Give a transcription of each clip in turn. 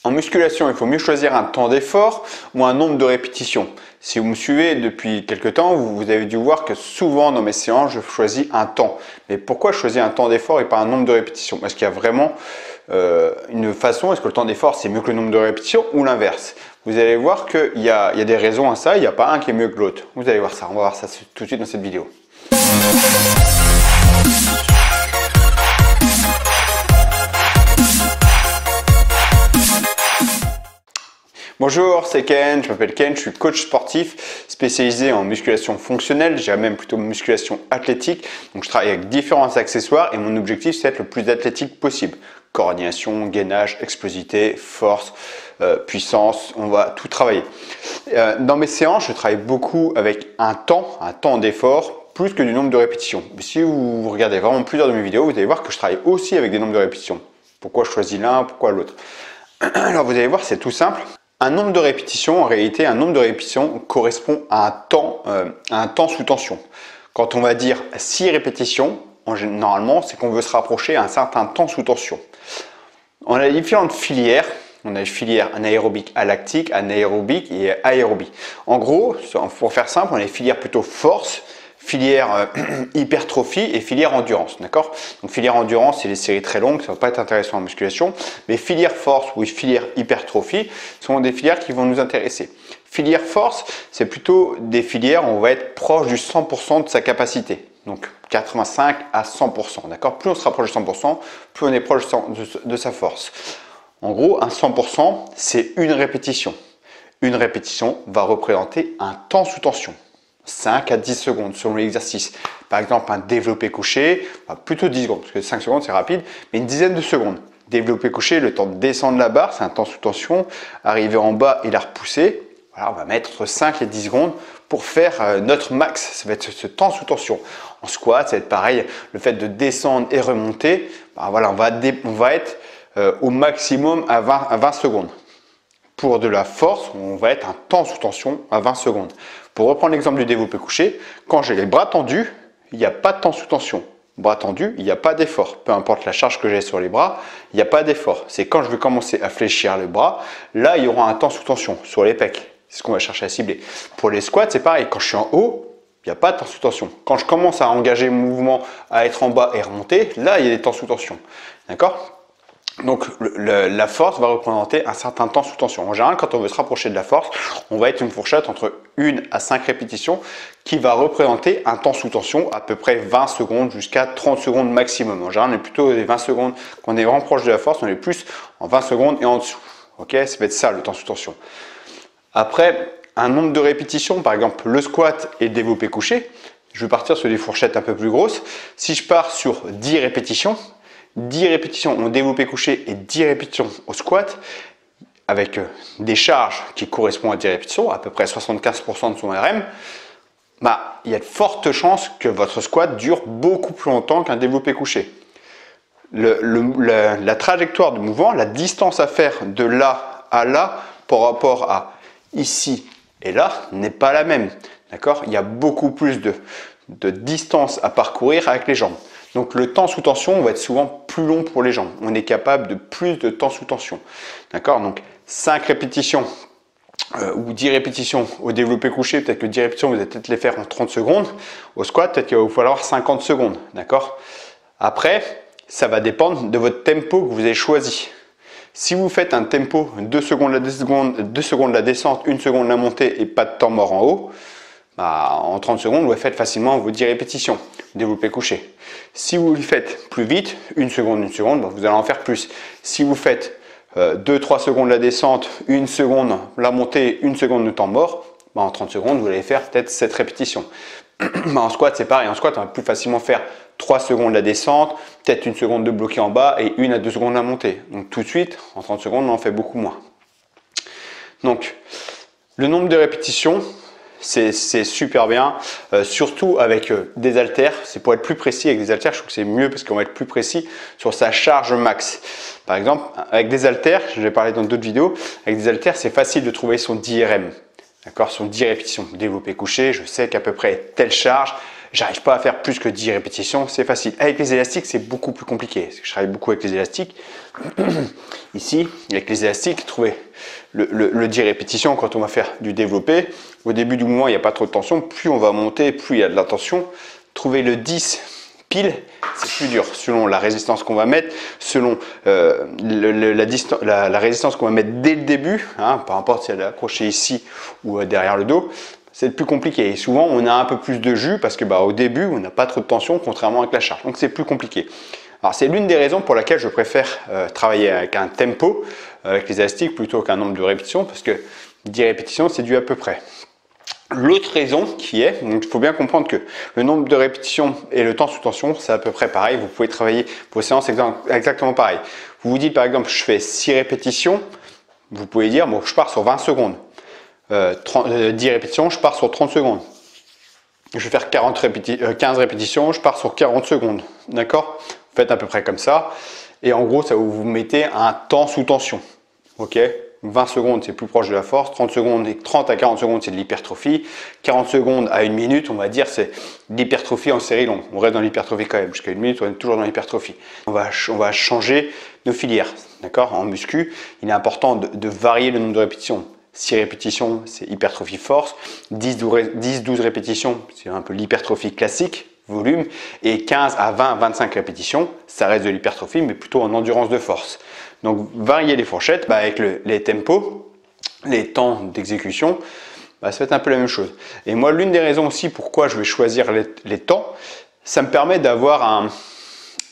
En musculation, il faut mieux choisir un temps d'effort ou un nombre de répétitions. Si vous me suivez depuis quelques temps, vous avez dû voir que souvent dans mes séances, je choisis un temps. Mais pourquoi je choisis un temps d'effort et pas un nombre de répétitions? Est-ce qu'il y a vraiment une façon? Est-ce que le temps d'effort, c'est mieux que le nombre de répétitions ou l'inverse? Vous allez voir qu'il y a des raisons à ça, il n'y a pas un qui est mieux que l'autre. Vous allez voir ça, on va voir ça tout de suite dans cette vidéo. Bonjour, c'est Ken, je m'appelle Ken, je suis coach sportif spécialisé en musculation fonctionnelle, j'ai même plutôt musculation athlétique. Donc je travaille avec différents accessoires et mon objectif c'est d'être le plus athlétique possible. Coordination, gainage, explosivité, force, puissance, on va tout travailler. Dans mes séances, je travaille beaucoup avec un temps d'effort plus que du nombre de répétitions. Mais si vous regardez vraiment plusieurs de mes vidéos, vous allez voir que je travaille aussi avec des nombres de répétitions. Pourquoi je choisis l'un, pourquoi l'autre? Alors vous allez voir, c'est tout simple. Un nombre de répétitions, en réalité, un nombre de répétitions correspond à un temps sous tension. Quand on va dire 6 répétitions, normalement, c'est qu'on veut se rapprocher à un certain temps sous tension. On a différentes filières. On a une filière anaérobique à lactique, anaérobique et aérobie. En gros, pour faire simple, on a une filière plutôt force, filière hypertrophie et filière endurance, d'accord? Donc filière endurance, c'est des séries très longues, ça va pas être intéressant en musculation, mais filière force ou filière hypertrophie sont des filières qui vont nous intéresser. Filière force, c'est plutôt des filières où on va être proche du 100% de sa capacité, donc 85 à 100%, d'accord? Plus on se rapproche de 100%, plus on est proche de sa force. En gros, un 100%, c'est une répétition. Une répétition va représenter un temps sous tension. 5 à 10 secondes selon l'exercice. Par exemple, un développé couché, plutôt 10 secondes, parce que 5 secondes c'est rapide, mais une dizaine de secondes. Développé couché, le temps de descendre la barre, c'est un temps sous tension. Arriver en bas et la repousser, voilà, on va mettre entre 5 et 10 secondes pour faire notre max. Ça va être ce temps sous tension. En squat, ça va être pareil, le fait de descendre et remonter, voilà, on va être au maximum à 20 secondes. Pour de la force, on va être un temps sous tension à 20 secondes. Pour reprendre l'exemple du développé couché, quand j'ai les bras tendus, il n'y a pas de temps sous tension. Bras tendus, il n'y a pas d'effort. Peu importe la charge que j'ai sur les bras, il n'y a pas d'effort. C'est quand je vais commencer à fléchir les bras, là il y aura un temps sous tension sur les pecs. C'est ce qu'on va chercher à cibler. Pour les squats, c'est pareil. Quand je suis en haut, il n'y a pas de temps sous tension. Quand je commence à engager mon mouvement, à être en bas et remonter, là il y a des temps sous tension. D'accord ? Donc la force va représenter un certain temps sous tension. En général, quand on veut se rapprocher de la force, on va être une fourchette entre 1 à 5 répétitions qui va représenter un temps sous tension à peu près 20 secondes jusqu'à 30 secondes maximum. En général, on est plutôt les 20 secondes. Quand on est vraiment proche de la force, on est plus en 20 secondes et en dessous. Ok, ça va être ça le temps sous tension. Après, un nombre de répétitions, par exemple le squat et le développé couché, je vais partir sur des fourchettes un peu plus grosses. Si je pars sur 10 répétitions, 10 répétitions au développé couché et 10 répétitions au squat avec des charges qui correspondent à 10 répétitions, à peu près 75% de son RM, il y a de fortes chances que votre squat dure beaucoup plus longtemps qu'un développé couché. La trajectoire de mouvement, la distance à faire de là à là par rapport à ici et là n'est pas la même. D'accord ? Il y a beaucoup plus de distance à parcourir avec les jambes. Donc le temps sous tension va être souvent plus long pour les jambes. On est capable de plus de temps sous tension. D'accord? Donc 5 répétitions ou 10 répétitions au développé couché, peut-être que 10 répétitions, vous allez peut-être les faire en 30 secondes. Au squat, peut-être qu'il va vous falloir 50 secondes. D'accord? Après, ça va dépendre de votre tempo que vous avez choisi. Si vous faites un tempo 2 secondes la descente, 1 seconde la montée et pas de temps mort en haut, en 30 secondes, vous faites facilement vos 10 répétitions, développé couché. Si vous le faites plus vite, 1 seconde, vous allez en faire plus. Si vous faites 2-3 secondes la descente, 1 seconde la montée, 1 seconde de temps mort, en 30 secondes, vous allez faire peut-être 7 répétitions. En squat, c'est pareil. En squat, on va plus facilement faire 3 secondes la descente, peut-être 1 seconde de bloqué en bas et 1 à 2 secondes la montée. Donc tout de suite, en 30 secondes, on en fait beaucoup moins. Donc, le nombre de répétitions, c'est super bien, surtout avec des haltères. C'est pour être plus précis avec des haltères, je trouve que c'est mieux parce qu'on va être plus précis sur sa charge max. Par exemple, avec des haltères, je vais parler dans d'autres vidéos, avec des haltères, c'est facile de trouver son 10 RM. D'accord, son 10 répétitions. Développé couché, je sais qu'à peu près telle charge, j'arrive pas à faire plus que 10 répétitions, c'est facile. Avec les élastiques, c'est beaucoup plus compliqué. Je travaille beaucoup avec les élastiques. Ici, avec les élastiques, trouver le 10 répétitions quand on va faire du développé. Au début du mouvement, il n'y a pas trop de tension. Plus on va monter, plus il y a de la tension. Trouver le 10 pile, c'est plus dur selon la résistance qu'on va mettre, selon la résistance qu'on va mettre dès le début, hein, peu importe si elle est accrochée ici ou derrière le dos, c'est plus compliqué. Et souvent, on a un peu plus de jus parce que au début, on n'a pas trop de tension, contrairement avec la charge. Donc, c'est plus compliqué. Alors, c'est l'une des raisons pour laquelle je préfère travailler avec un tempo, avec les élastiques, plutôt qu'un nombre de répétitions, parce que 10 répétitions, c'est du à peu près. L'autre raison qui est, donc il faut bien comprendre que le nombre de répétitions et le temps sous tension, c'est à peu près pareil. Vous pouvez travailler vos séances exactement pareil. Vous vous dites par exemple, je fais 6 répétitions, vous pouvez dire, bon, je pars sur 20 secondes. 10 répétitions, je pars sur 30 secondes. Je vais faire 15 répétitions, je pars sur 40 secondes. D'accord? Vous faites à peu près comme ça. Et en gros, ça vous mettez un temps sous tension. Ok? 20 secondes, c'est plus proche de la force. 30 secondes et 30 à 40 secondes, c'est de l'hypertrophie. 40 secondes à 1 minute, on va dire, c'est de l'hypertrophie en série longue. On reste dans l'hypertrophie quand même. Jusqu'à 1 minute, on est toujours dans l'hypertrophie. On va changer nos filières. D'accord? En muscu, il est important de varier le nombre de répétitions. 6 répétitions, c'est hypertrophie force. 10-12 répétitions, c'est un peu l'hypertrophie classique, volume. Et 15 à 20-25 répétitions, ça reste de l'hypertrophie, mais plutôt en endurance de force. Donc, varier les fourchettes avec les tempos, les temps d'exécution, ça va être un peu la même chose. Et moi, l'une des raisons aussi pourquoi je vais choisir les temps, ça me permet d'avoir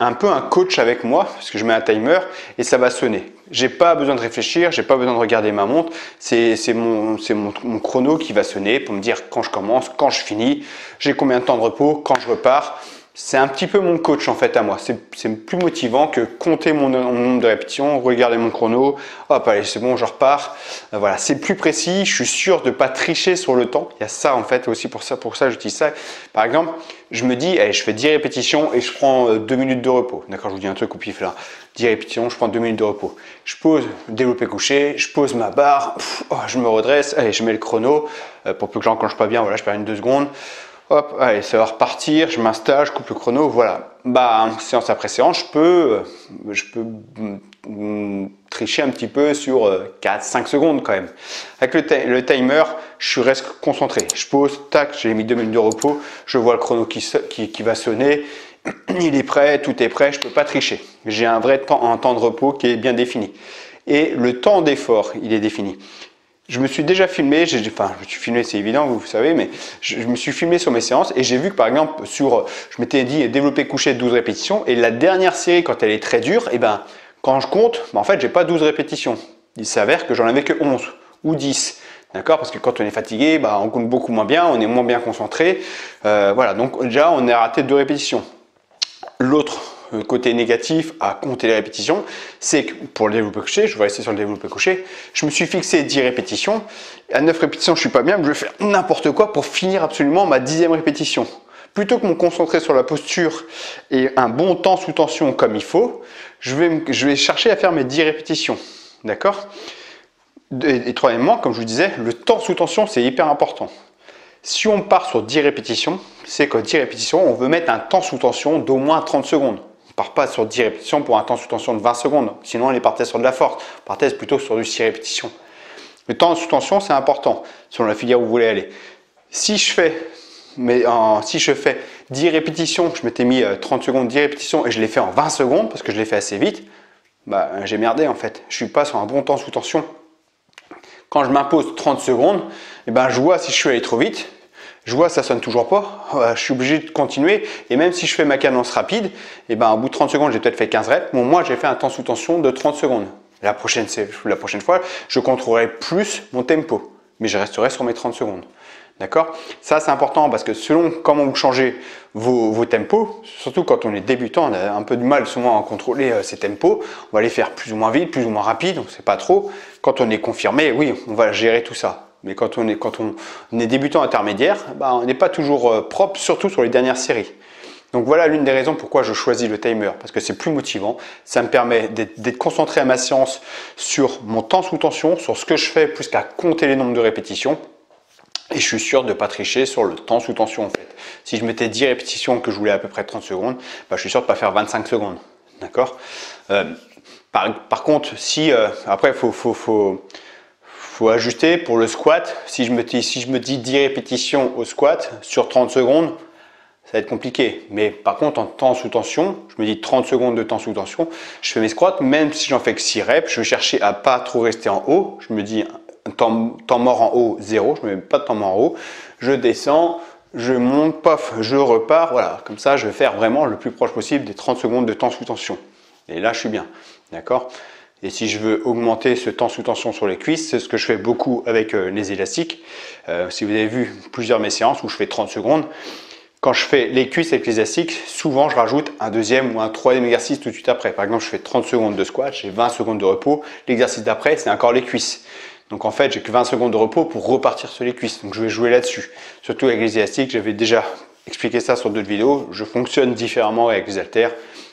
un peu un coach avec moi, parce que je mets un timer et ça va sonner. J'ai pas besoin de réfléchir, j'ai pas besoin de regarder ma montre, c'est mon chrono qui va sonner pour me dire quand je commence, quand je finis, j'ai combien de temps de repos, quand je repars. C'est un petit peu mon coach en fait à moi. C'est plus motivant que compter mon nombre de répétitions, regarder mon chrono, hop allez c'est bon je repars. Voilà, c'est plus précis, je suis sûr de ne pas tricher sur le temps. Il y a ça en fait aussi pour ça j'utilise ça. Par exemple, je me dis allez je fais 10 répétitions et je prends 2 minutes de repos. D'accord, je vous dis un truc au pif là. 10 répétitions, je prends 2 minutes de repos. Je pose développé couché, je pose ma barre, je me redresse, allez je mets le chrono pour peu que j'enclenche pas bien, voilà je perds 2 secondes. Hop, allez, ça va repartir, je m'installe, je coupe le chrono, voilà. Séance après séance, je peux tricher un petit peu sur 4-5 secondes quand même. Avec le timer, je reste concentré. Je pose, tac, j'ai mis 2 minutes de repos, je vois le chrono qui va sonner, il est prêt, tout est prêt, je ne peux pas tricher. J'ai un temps de repos qui est bien défini. Et le temps d'effort, il est défini. Je me suis déjà filmé, je me suis filmé, c'est évident, vous savez, mais je me suis filmé sur mes séances et j'ai vu que par exemple, je m'étais dit développer couché 12 répétitions et la dernière série, quand elle est très dure, quand je compte, en fait, j'ai pas 12 répétitions. Il s'avère que j'en avais que 11 ou 10. D'accord? Parce que quand on est fatigué, on compte beaucoup moins bien, on est moins bien concentré. Voilà, donc déjà, on a raté 2 répétitions. L'autre côté négatif à compter les répétitions, c'est que pour le développé couché, je vais rester sur le développé couché, je me suis fixé 10 répétitions. À 9 répétitions, je suis pas bien, mais je vais faire n'importe quoi pour finir absolument ma 10e répétition. Plutôt que me concentrer sur la posture et un bon temps sous tension comme il faut, je vais chercher à faire mes 10 répétitions. D'accord? Et troisièmement, comme je vous disais, le temps sous tension, c'est hyper important. Si on part sur 10 répétitions, c'est qu'à 10 répétitions, on veut mettre un temps sous tension d'au moins 30 secondes. On ne part pas sur 10 répétitions pour un temps sous tension de 20 secondes. Sinon, on est partait sur de la force. On partait plutôt sur du 6 répétitions. Le temps sous tension, c'est important, selon la filière où vous voulez aller. Si je fais 10 répétitions, je m'étais mis 30 secondes, 10 répétitions et je l'ai fait en 20 secondes parce que je l'ai fait assez vite, j'ai merdé en fait. Je ne suis pas sur un bon temps sous tension. Quand je m'impose 30 secondes, je vois si je suis allé trop vite, je vois que ça sonne toujours pas, je suis obligé de continuer et même si je fais ma cadence rapide, au bout de 30 secondes, j'ai peut-être fait 15 reps. Bon, moi, j'ai fait un temps sous tension de 30 secondes. La prochaine fois, je contrôlerai plus mon tempo, mais je resterai sur mes 30 secondes. D'accord? Ça, c'est important parce que selon comment vous changez vos tempos, surtout quand on est débutant, on a un peu de mal souvent à contrôler ces tempos. On va les faire plus ou moins vite, plus ou moins rapide, on ne sait pas trop. Quand on est confirmé, oui, on va gérer tout ça. Mais quand on est débutant intermédiaire, on n'est pas toujours propre, surtout sur les dernières séries. Donc voilà l'une des raisons pourquoi je choisis le timer, parce que c'est plus motivant. Ça me permet d'être concentré à ma séance sur mon temps sous tension, sur ce que je fais, plus qu'à compter les nombres de répétitions. Et je suis sûr de ne pas tricher sur le temps sous tension en fait. Si je mettais 10 répétitions que je voulais à peu près 30 secondes, bah, je suis sûr de ne pas faire 25 secondes. D'accord. Par contre, si après, faut ajuster pour le squat. Si je me dis 10 répétitions au squat sur 30 secondes, ça va être compliqué. Mais par contre, en temps sous tension, je me dis 30 secondes de temps sous tension, je fais mes squats, même si j'en fais que 6 reps, je vais chercher à pas trop rester en haut. Je me dis temps mort en haut, 0, je ne mets pas de temps mort en haut. Je descends, je monte, paf, je repars. Voilà, comme ça, je vais faire vraiment le plus proche possible des 30 secondes de temps sous tension. Et là, je suis bien. D'accord. Et si je veux augmenter ce temps sous tension sur les cuisses, c'est ce que je fais beaucoup avec les élastiques. Si vous avez vu plusieurs de mes séances où je fais 30 secondes, quand je fais les cuisses avec les élastiques, souvent je rajoute un deuxième ou un troisième exercice tout de suite après. Par exemple, je fais 30 secondes de squat, j'ai 20 secondes de repos. L'exercice d'après, c'est encore les cuisses. Donc en fait, j'ai que 20 secondes de repos pour repartir sur les cuisses. Donc je vais jouer là-dessus. Surtout avec les élastiques, j'avais déjà expliqué ça sur d'autres vidéos. Je fonctionne différemment avec les haltères.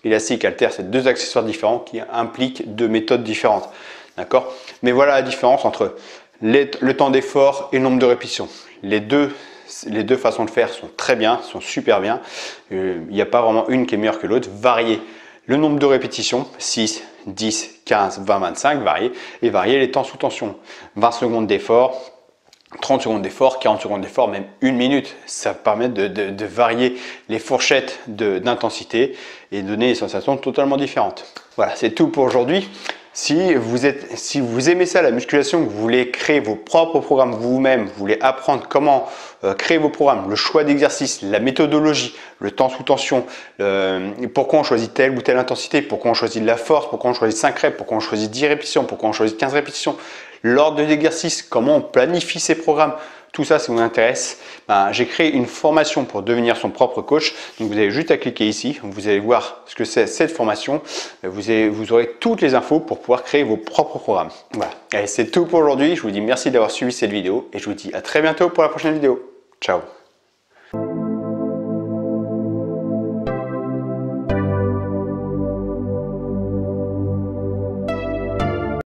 Élastique, haltère, c'est deux accessoires différents qui impliquent deux méthodes différentes. D'accord. Mais voilà la différence entre le temps d'effort et le nombre de répétitions. Les deux façons de faire sont très bien, sont super bien. Il n'y a pas vraiment une qui est meilleure que l'autre. Varier le nombre de répétitions, 6, 10, 15, 20, 25, varier. Et varier les temps sous tension. 20 secondes d'effort, 30 secondes d'effort, 40 secondes d'effort, même 1 minute. Ça permet de varier les fourchettes d'intensité et donner des sensations totalement différentes. Voilà, c'est tout pour aujourd'hui. Si vous aimez ça, la musculation, que vous voulez créer vos propres programmes vous-même, vous voulez apprendre comment créer vos programmes, le choix d'exercice, la méthodologie, le temps sous tension, pourquoi on choisit telle ou telle intensité, pourquoi on choisit de la force, pourquoi on choisit 5 reps, pourquoi on choisit 10 répétitions, pourquoi on choisit 15 répétitions, l'ordre de l'exercice, comment on planifie ses programmes. Tout ça, ça vous intéresse, j'ai créé une formation pour devenir son propre coach. Donc, vous avez juste à cliquer ici. Vous allez voir ce que c'est cette formation. Vous aurez toutes les infos pour pouvoir créer vos propres programmes. Voilà. Allez, c'est tout pour aujourd'hui. Je vous dis merci d'avoir suivi cette vidéo et je vous dis à très bientôt pour la prochaine vidéo. Ciao.